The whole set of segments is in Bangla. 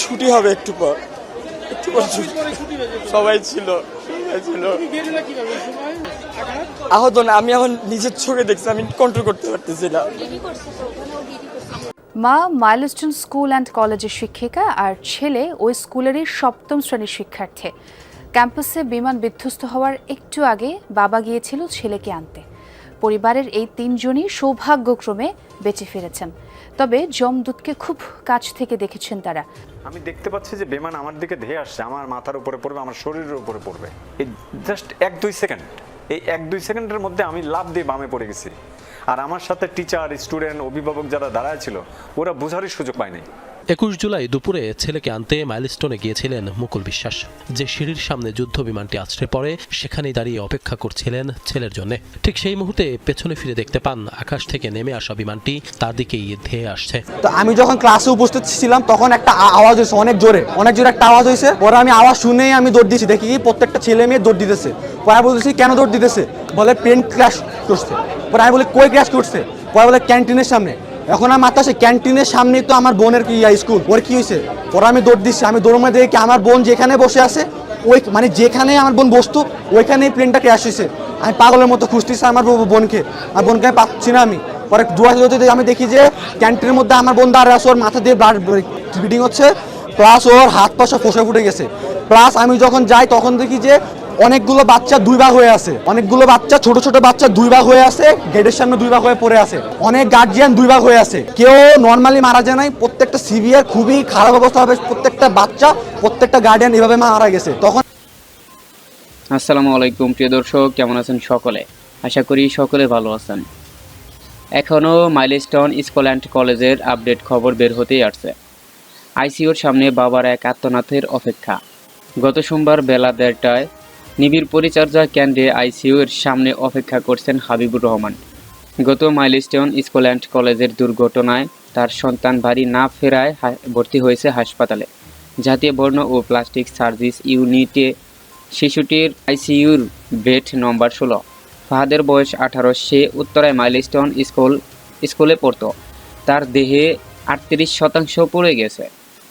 ছুটি হবে একটু পর সবাই ছিল আহত না, আমি এখন নিজের চোখে দেখছি, আমি কন্ট্রোল করতে পারতেছি না। মা মাইলস্টোন স্কুল অ্যান্ড কলেজের শিক্ষিকা আর ছেলে ওই স্কুলেরই 7ম শ্রেণীর শিক্ষার্থী। ক্যাম্পাসে বিমান বিধ্বস্ত হওয়ার একটু আগে বাবা গিয়েছিল ছেলেকে আনতে। পরিবারের এই 3 জনই সৌভাগ্যক্রমে বেঁচে ফিরেছেন, তবে যমদূতকে খুব কাছ থেকে দেখেছেন তারা। আমি দেখতে পাচ্ছি যে বিমান আমার দিকে ধেয়ে আসছে, আমার মাথার উপরে পড়বে, আমার শরীরের উপরে পড়বে। এই জাস্ট 1-2 সেকেন্ড, এই 1-2 সেকেন্ডের মধ্যে আমি লাফ দিয়ে বামে পড়ে গেছি। আর আমার সাথে টিচার, স্টুডেন্ট, অভিভাবক যারা দাঁড়ায় ছিল, ওরা বোঝারই সুযোগ পায়নি। 21 জুলাই দুপুরে ছেলেকে আনতে মাইলস্টোনে গিয়েছিলেন মুকুল বিশ্বাস। যে সিঁড়ির সামনে যুদ্ধ বিমানটি আছড়ে পড়ে, সেখানেই দাঁড়িয়ে অপেক্ষা করছিলেন ছেলের জন্য। ঠিক সেই মুহূর্তে পেছনে ফিরে দেখতে পান আকাশ থেকে নেমে আসা বিমানটি তার দিকেই ধেয়ে আসছে। তো আমি যখন ক্লাসে উপস্থিত ছিলাম তখন একটা আওয়াজ হয়েছে, অনেক জোরে একটা আওয়াজ হয়েছে। পরে আমি আওয়াজ শুনেই আমি দৌড় দিয়েছি, দেখি প্রত্যেকটা ছেলে মেয়ে দৌড় দিতেছে। পরে বলতেছি কেন দৌড় দিতেছে, বলে প্লেন ক্র্যাশ করছে। পরে আমি বলি কই ক্র্যাশ করছে, পরে বলে ক্যান্টিনের সামনে। এখন আমার মাথা আসে ক্যান্টিনের সামনেই তো আমার বোনের স্কুল, ওর কি হয়েছে। পরে আমি দৌড় দিচ্ছি, আমি দৌড় মধ্যে দেখি আমার বোন যেখানে বসে আছে, ওই মানে যেখানে আমার বোন বসতো ওইখানেই প্লেনটা ক্র্যাশ হয়েছে। আমি পাগলের মতো খুঁজতেছি আমার বোনকে, আর বোনকে আমি পাচ্ছি না। আমি পরে আমি দেখি যে ক্যান্টিনের মধ্যে আমার বোন দাঁড়িয়ে আছে, ওর মাথা দিয়ে ব্লাড ব্লিডিং হচ্ছে, প্লাস ওর হাত পা সব ফোসা ফুটে গেছে। প্লাস আমি যখন যাই তখন দেখি যে অনেকগুলো বাচ্চা 2 ভাগ হয়ে আছে, অনেকগুলো বাচ্চা ছোট ছোট বাচ্চা 2 ভাগ হয়ে আছে, গেটের সামনে 2 ভাগ হয়ে পড়ে আছে। অনেক গার্জিয়ান 2 ভাগ হয়ে আছে, কেউ নর্মালি মারা যায় নাই, প্রত্যেকটা সিভিয়ার খুবই খারাপ অবস্থা হবে। প্রত্যেকটা বাচ্চা, প্রত্যেকটা গার্ডিয়ান এভাবে মারা গেছে। তখন আসসালামু আলাইকুম প্রিয় দর্শক, কেমন আছেন সকলে? আশা করি সকলে ভালো আছেন। এখনও মাইলস্টোন স্কুল অ্যান্ড কলেজের আপডেট খবর বের হতেই আসছে। আইসিইউর সামনে বাবার এক আত্মনাথের অপেক্ষা। গত সোমবার বেলা 1:30টায় নিবিড় পরিচর্যা কেন্দ্রে আইসিইউর সামনে অপেক্ষা করছেন হাবিবুর রহমান। গত মাইলস্টোন স্কুল অ্যান্ড কলেজের দুর্ঘটনায় তার সন্তান বাড়ি না ফেরায় ভর্তি হয়েছে হাসপাতালে। জাতীয় বর্ণ ও প্লাস্টিক সার্ভিস ইউনিটে শিশুটির আইসিইউর বেড নম্বর 16। ফাহাদের বয়স 18। সে উত্তরায় মাইলস্টোন স্কুলে পড়ত। তার দেহে 38% পড়ে গেছে।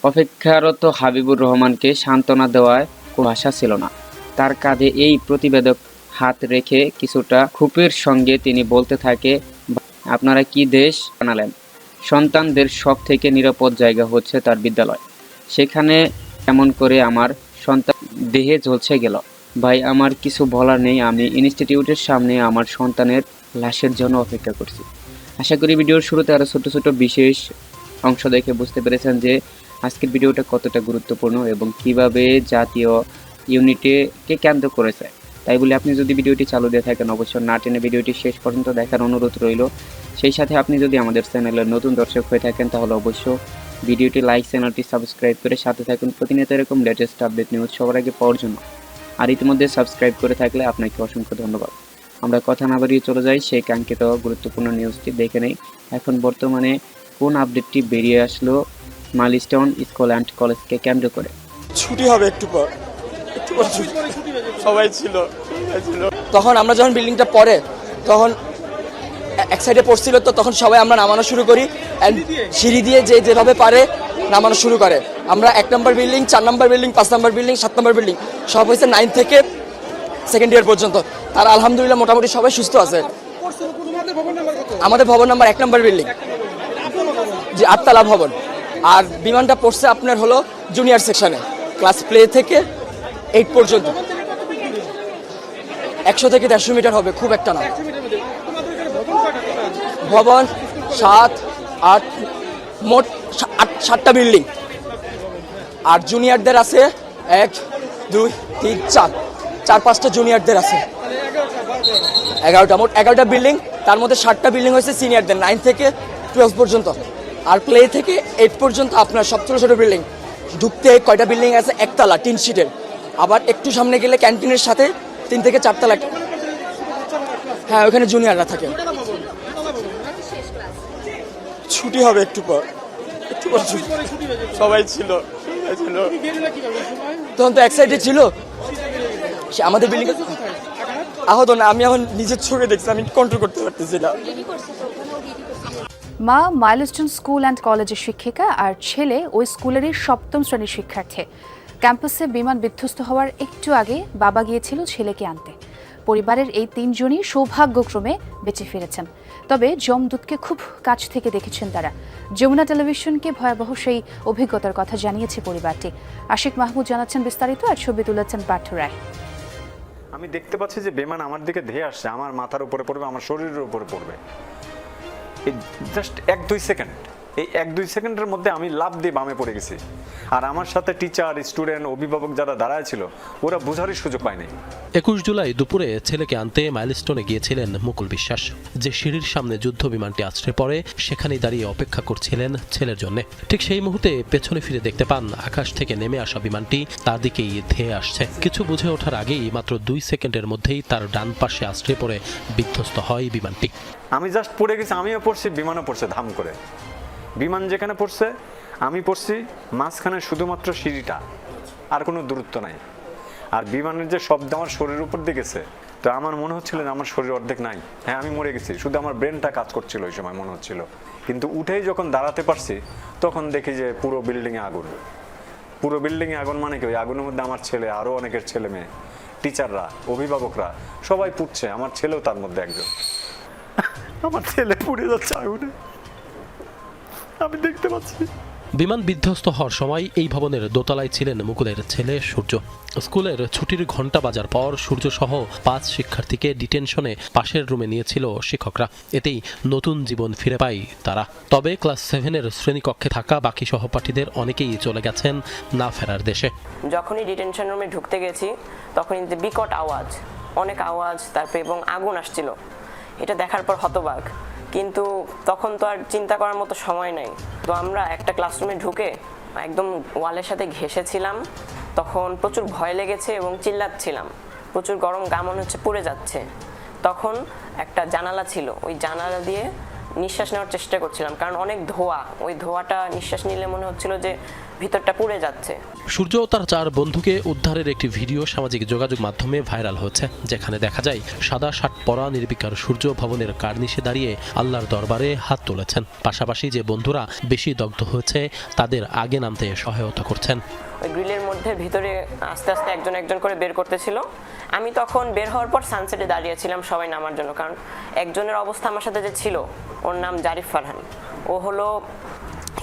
অপেক্ষারত হাবিবুর রহমানকে সান্ত্বনা দেওয়ায় কোনো ভাষা ছিল না। তার কাঁধে এই প্রতিবেদক হাত রেখে কিছুটা ক্ষোভের সঙ্গে তিনি বলতে থাকে, আপনারা কি দেশ বানালেন? সন্তানদের সব থেকে নিরাপদ জায়গা হচ্ছে তার বিদ্যালয়। সেখানে এমন করে আমার সন্তান দেহে ঝলসে গেল। ভাই, আমার কিছু বলার নেই। আমি ইনস্টিটিউটের সামনে আমার সন্তানের লাশের জন্য অপেক্ষা করছি। আশা করি ভিডিওর শুরুতে আরও ছোট ছোট বিশেষ অংশ দেখে বুঝতে পেরেছেন যে আজকের ভিডিওটা কতটা গুরুত্বপূর্ণ এবং কিভাবে জাতীয় ইউনিটকে কেন্দ্র করেছে। তাই বলে আপনি যদি ভিডিওটি চালু দিয়ে থাকেন, অবশ্যই না টেনে ভিডিওটি শেষ পর্যন্ত দেখার অনুরোধ রইল। সেই সাথে আপনি যদি আমাদের চ্যানেলের নতুন দর্শক হয়ে থাকেন তাহলে অবশ্যই ভিডিওটি লাইক, চ্যানেলটি সাবস্ক্রাইব করে সাথে থাকুন প্রতিনিয়ত এরকম লেটেস্ট আপডেট নিউজ সবার আগে পাওয়ার জন্য। আর ইতিমধ্যে সাবস্ক্রাইব করে থাকলে আপনাকে অসংখ্য ধন্যবাদ। আমরা কথা না বাড়িয়ে চলে যাই সেই কাঙ্ক্ষিত গুরুত্বপূর্ণ নিউজটি দেখে নেই। এখন বর্তমানে কোন আপডেটটি বেরিয়ে আসলো মাইলস্টোন স্কুল অ্যান্ড কলেজকে কেন্দ্র করে? ছুটি হবে একটু পর সবাই ছিল। তখন আমরা যখন বিল্ডিংটা পড়ে তখন এক সাইডে পড়ছিল, তো তখন সবাই আমরা নামানো শুরু করি। সিঁড়ি দিয়ে যেভাবে পারে নামানো শুরু করে। আমরা 1 নম্বর বিল্ডিং, 4 নম্বর বিল্ডিং, 5 নম্বর বিল্ডিং, 7 নম্বর বিল্ডিং সব হয়েছে 9 থেকে 2nd ইয়ার পর্যন্ত। তার আলহামদুলিল্লাহ মোটামুটি সবাই সুস্থ আছে। আমাদের ভবন নাম্বার 1 নম্বর বিল্ডিং, যে 8তলা ভবন। আর বিমানটা পড়ছে আপনার হলো জুনিয়র সেকশনে, ক্লাস প্লে থেকে 8 পর্যন্ত। 100 থেকে 150 মিটার হবে, খুব একটা না। ভবন 7, 8, মোট 7টা বিল্ডিং। আর জুনিয়রদের আছে 1, 2, 3, 4-5টা জুনিয়রদের আছে। 11টা, মোট 11টা বিল্ডিং। তার মধ্যে 7টা বিল্ডিং হয়েছে সিনিয়রদের, 9 থেকে 12 পর্যন্ত। আর প্লে থেকে 8 পর্যন্ত আপনার সব ছোটো ছোটো বিল্ডিং। ঢুকতে কয়টা বিল্ডিং আছে, 1তলা টিন শিটের। আবার একটু সামনে গেলে ক্যান্টিনের সাথে 3 থেকে 4 তলা। হ্যাঁ, ওখানে জুনিয়ররা থাকে। ছুটি হবে একটু পর সবাই ছিল। তখন তো এক সাইডে ছিল আমাদের বিল্ডিং। আহত না, আমি এখন নিজের চোখে দেখছি, আমি কন্ট্রোল করতে পারতেছি না। মা মাইলস্টোন স্কুল অ্যান্ড কলেজের শিক্ষিকা আর ছেলে ওই স্কুলেরই সপ্তম শ্রেণীর শিক্ষার্থী। ক্যাম্পাসে বিমান বিধ্বস্ত হওয়ার একটু আগে বাবা গিয়েছিল ছেলেকে আনতে। পরিবারের এই তিনজনই সৌভাগ্যক্রমে বেঁচে ফিরেছেন। তবে যমদূতকে খুব কাছ থেকে দেখেছেন তারা। যমুনা টেলিভিশনকে ভয়াবহ সেই অভিজ্ঞতার কথা জানিয়েছে পরিবারটি। আশিক মাহমুদ জানাচ্ছেন বিস্তারিত, আর ছবি তুলেছেন পার্থ রায়। আমি দেখতে পাচ্ছি যে বিমান আমার দিকে ধেয়ে আসছে, আমার মাথার উপরে পড়বে, আমার শরীরের উপরে পড়বে। এই জাস্ট 1-2 সেকেন্ড, এই 1-2 সেকেন্ডের মধ্যে আমি লাফ দিয়ে বামে পড়ে গেছি। আর আমার সাথে টিচার, স্টুডেন্ট, অভিভাবক যারা দাঁড়ায় ছিল ওরা বোঝারই সুযোগ পায়নি। 21 জুলাই দুপুরে ছেলেকে আনতে মাইলস্টোনে গিয়েছিলেন মুকুল বিশ্বাস। যে সিঁড়ির সামনে যুদ্ধ বিমানটি আছড়ে পড়ে সেখানেই দাঁড়িয়ে অপেক্ষা করছিলেন ছেলের জন্য। ঠিক সেই মুহূর্তে পেছনে ফিরে দেখতে পান আকাশ থেকে নেমে আসা বিমানটি তার দিকেই ধেয়ে আসছে। কিছু বুঝে ওঠার আগেই মাত্র 2 সেকেন্ডের মধ্যেই তার ডান পাশে আছড়ে পড়ে বিধ্বস্ত হয় বিমানটি। আমি জাস্ট পড়ে গেছি, আমিও পড়ছি, বিমানও পড়ছে ধাম করে। বিমান যেখানে পড়ছে আমি পড়ছি মাঝখানে শুধুমাত্র সিঁড়িটা, আর কোনো দূরত্ব নাই। আর বিমানের যে শব্দ আমার শরীরের উপর দিয়ে গেছে, তো আমার মনে হচ্ছিল যে আমার শরীর অর্ধেক নাই, হ্যাঁ আমি মরে গেছি, শুধু আমার ব্রেনটা কাজ করছিল ওই সময় মনে হচ্ছিল। কিন্তু উঠেই যখন দাঁড়াতে পারছি তখন দেখি যে পুরো বিল্ডিংয়ে আগুন। পুরো বিল্ডিংয়ে আগুন মানে কি, ওই আগুনের মধ্যে আমার ছেলে, আরও অনেকের ছেলে মেয়ে, টিচাররা, অভিভাবকরা সবাই পুড়ছে, আমার ছেলেও তার মধ্যে একজন। আমার ছেলে পুড়ে যাচ্ছে আগুনে, আমি দেখতে পাচ্ছি। বিমান বিধ্বস্ত হওয়ার সময় এই ভবনের দোতলায় ছিলেন মুকুলের ছেলে সূর্য। স্কুলের ছুটির ঘণ্টা বাজার পর সূর্য সহ 5 শিক্ষার্থীকে ডিটেনশনে পাশের রুমে নিয়েছিল শিক্ষকরা। এতেই নতুন জীবন ফিরে পায় তারা। তবে ক্লাস 7-এর শ্রেণীকক্ষে থাকা বাকি সহপাঠীদের অনেকেই চলে গেছেন না ফেরার দেশে। যখনই ডিটেনশন রুমে ঢুকতে গেছি তখনই বিকট আওয়াজ, অনেক আওয়াজ, তারপরে এবং আগুন আসছিল। এটা দেখার পর হতবাক, কিন্তু তখন তো আর চিন্তা করার মতো সময় নেই। তো আমরা একটা ক্লাসরুমে ঢুকে একদম ওয়ালের সাথে ঘেঁষেছিলাম। তখন প্রচুর ভয় লেগেছে এবং চিল্লাচ্ছিলাম, প্রচুর গরম গা মনে হচ্ছে পুড়ে যাচ্ছে। তখন একটা জানালা ছিল, ওই জানালা দিয়ে নিঃশ্বাস নেওয়ার চেষ্টা করছিলাম, কারণ অনেক ধোঁয়া, ওই ধোঁয়াটা নিঃশ্বাস নিলে মনে হচ্ছিল যে ভিতরটা পুড়ে যাচ্ছে। সূর্য ও তার 4 বন্ধুকে উদ্ধারের একটি ভিডিও সামাজিক যোগাযোগ মাধ্যমে ভাইরাল হচ্ছে, যেখানে দেখা যায় সাদা শার্ট পরা নির্বিকার সূর্য ভবনের কার্নিশে দাঁড়িয়ে আল্লাহর দরবারে হাত তুলেছেন। পাশাপাশি যে বন্ধুরা বেশি দগ্ধ হয়েছে তাদের আগে নামতে সহায়তা করছেন। ওই গ্রিলের মধ্যে ভিতরে আস্তে আস্তে একজন একজন করে বের করতেছিল। আমি তখন বের হওয়ার পর সানসেটে দাঁড়িয়েছিলাম সবাই নামার জন্য, কারণ একজনের অবস্থা আমার সাথে যে ছিল, ওর নাম জারিফ ফারহান, ও হলো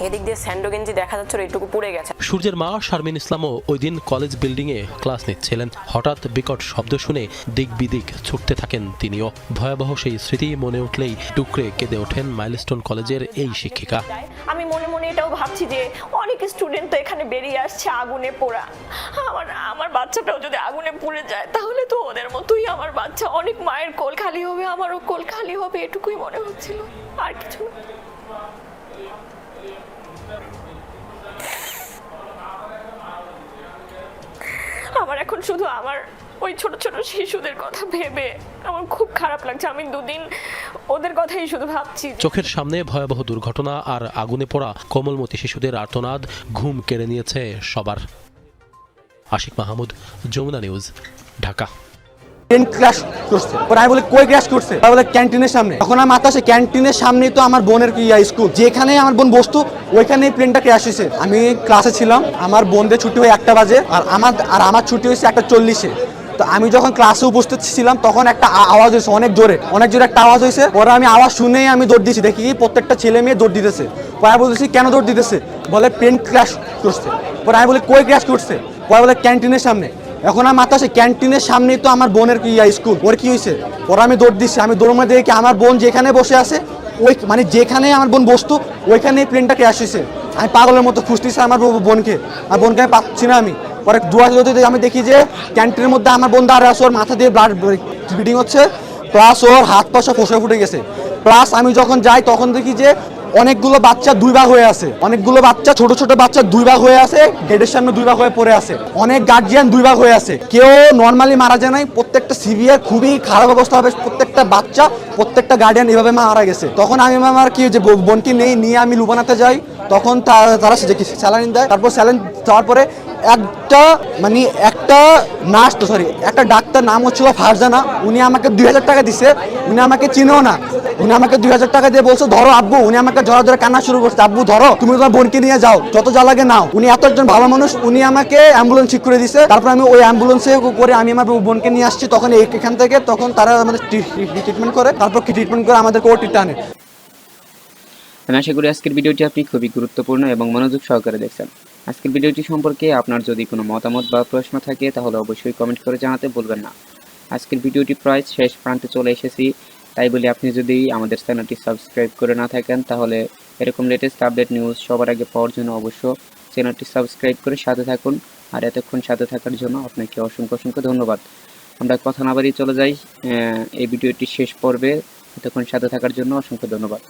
এদিক দিয়ে স্যান্ডো গেঞ্জি দেখা যাচ্ছে এইটুকু পুড়ে গেছে। সূর্যের মা শারমিন ইসলামও ওই দিন কলেজ বিল্ডিংয়ে ক্লাস নিচ্ছিলেন। হঠাৎ বিকট শব্দ শুনে দিক বিদিক ছুটতে থাকেন তিনিও। ভয়াবহ সেই স্মৃতি মনে উঠলেই টুকরে কেঁদে ওঠেন মাইলস্টোন কলেজের এই শিক্ষিকা। আমি মনে মনে এটাও ভাবছি যে অনেক স্টুডেন্ট তো এখানে বেরিয়ে আসছে আগুনে পোড়া। আমার বাচ্চাটাও যদি আগুনে পুড়ে যায় তাহলে তো ওদের মতোই আমার বাচ্চা, অনেক মায়ের কোল খালি হবে, আমারও কোল খালি হবে, এটুকুই মনে হচ্ছিল, আর কিছু না। আমার এখন শুধু আমার ওই ছোট ছোট শিশুদের কথা ভেবে আমার খুব খারাপ লাগছে। আমি 2 দিন ওদের কথাই শুধু ভাবছি। চোখের সামনে ভয়াবহ দুর্ঘটনা আর আগুনে পোড়া কোমলমতি শিশুদের আর্তনাদ ঘুম কেড়ে নিয়েছে সবার। Ashik Mahmud, Jamuna news, Dhaka. Train crash করছে, পরে আমি বলি কই ক্র্যাশ করছে, তারা বলে ক্যান্টিনের সামনে। তখন আমার মাথা আসে ক্যান্টিনের সামনেই তো আমার বোনের স্কুল, যেখানে আমার বোন বসতো ওইখানেই প্লেনটা ক্র্যাশ হয়েছে। আমি ক্লাসে ছিলাম, আমার বোনদের ছুটি হয় 1টা বাজে, আর আমার ছুটি হয়েছে 1:40-এ। তো আমি যখন ক্লাসে উপস্থিত ছিলাম তখন একটা আওয়াজ হয়েছে, অনেক জোরে একটা আওয়াজ হয়েছে। পরে আমি আওয়াজ শুনেই আমি দৌড় দিয়েছি, দেখি প্রত্যেকটা ছেলে মেয়ে দৌড় দিতেছে। পরে আমি বলতেছি কেন দৌড় দিতেছে, বলে প্লেন ক্র্যাশ করছে। পরে আমি বলি কই ক্র্যাশ করছে, পরে বলে ক্যান্টিনের সামনে। এখন আমার মাথা আসে ক্যান্টিনের সামনেই তো আমার বোনের স্কুল, ওর কি হয়েছে। পরে আমি দৌড় দিচ্ছি, আমি দৌড় মধ্যে দেখি আমার বোন যেখানে বসে আছে, ওই মানে যেখানে আমার বোন বসতো ওইখানে প্লেনটা ক্র্যাশ হয়েছে। আমি পাগলের মতো খুঁজতেছি আমার বোনকে, আর বোনকে আমি পাচ্ছি না। আমি পরে আমি দেখি যে ক্যান্টিনের মধ্যে আমার বোন দাঁড়িয়ে আছে, ওর মাথা দিয়ে ব্লাড ব্লিডিং হচ্ছে, প্লাস ওর হাত পা সব ফোসকা ফুটে গেছে। প্লাস আমি যখন যাই তখন দেখি যে অনেকগুলো বাচ্চা 2 ভাগ হয়ে আছে, অনেকগুলো বাচ্চা ছোট ছোট বাচ্চা 2 ভাগ হয়ে আছে, গেটের সামনে 2 ভাগ হয়ে পড়ে আছে। অনেক গার্জিয়ান 2 ভাগ হয়ে আছে, কেউ নর্মালি মারা যায় নাই, প্রত্যেকটা সিভিয়ার খুবই খারাপ অবস্থা হবে, প্রত্যেকটা বাচ্চা প্রত্যেকটা গার্ডিয়ান এভাবে মারা গেছে। তখন আমি আমার কি যে বোনকে নিয়ে আমি লুবানাতে যাই, তখন তারা স্যালাইন দেয়। তারপর স্যালাইন দেওয়ার পরে একটা নার্স তো সরি একটা ডাক্তার নাম হচ্ছিল ফারজানা, উনি আমাকে 2000 টাকা দিছে, উনি আমাকে চিনেও না, উনি আমাকে 2000 টাকা দিয়ে বলছে ধরো আব্বু, উনি আমাকে ধরা ধরে কান্না শুরু করছে, আব্বু ধরো তুমি তোমার বোনকে নিয়ে যাও, যত যা লাগে নাও। উনি এত একজন ভালো মানুষ, উনি আমাকে অ্যাম্বুলেন্স ঠিক করে দিছে, তারপর আমি ওই অ্যাম্বুলেন্সে করে আমি আমার বোনকে নিয়ে আসছি। তখন এখান থেকে তখন তারা আমাদের ট্রিটমেন্ট করে, তারপর ট্রিটমেন্ট করে আমাদের কোর্টে আনে। আমি আশা করি আজকের ভিডিওটি আপনি খুবই গুরুত্বপূর্ণ এবং মনোযোগ সহকারে দেখছেন। আজকের ভিডিওটি সম্পর্কে আপনার যদি কোনো মতামত বা প্রশ্ন থাকে তাহলে অবশ্যই কমেন্ট করে জানাতে ভুলবেন না। আজকের ভিডিওটি প্রায় শেষ প্রান্তে চলে এসেছি, তাই বলে আপনি যদি আমাদের চ্যানেলটি সাবস্ক্রাইব করে না থাকেন তাহলে এরকম লেটেস্ট আপডেট নিউজ সবার আগে পাওয়ার জন্য অবশ্য চ্যানেলটি সাবস্ক্রাইব করে সাথে থাকুন। আর এতক্ষণ সাথে থাকার জন্য আপনাকে অসংখ্য অসংখ্য ধন্যবাদ। আমরা কথা না বাড়িয়ে চলে যাই এই ভিডিওটি শেষ পর্বে। এতক্ষণ সাথে থাকার জন্য অসংখ্য ধন্যবাদ।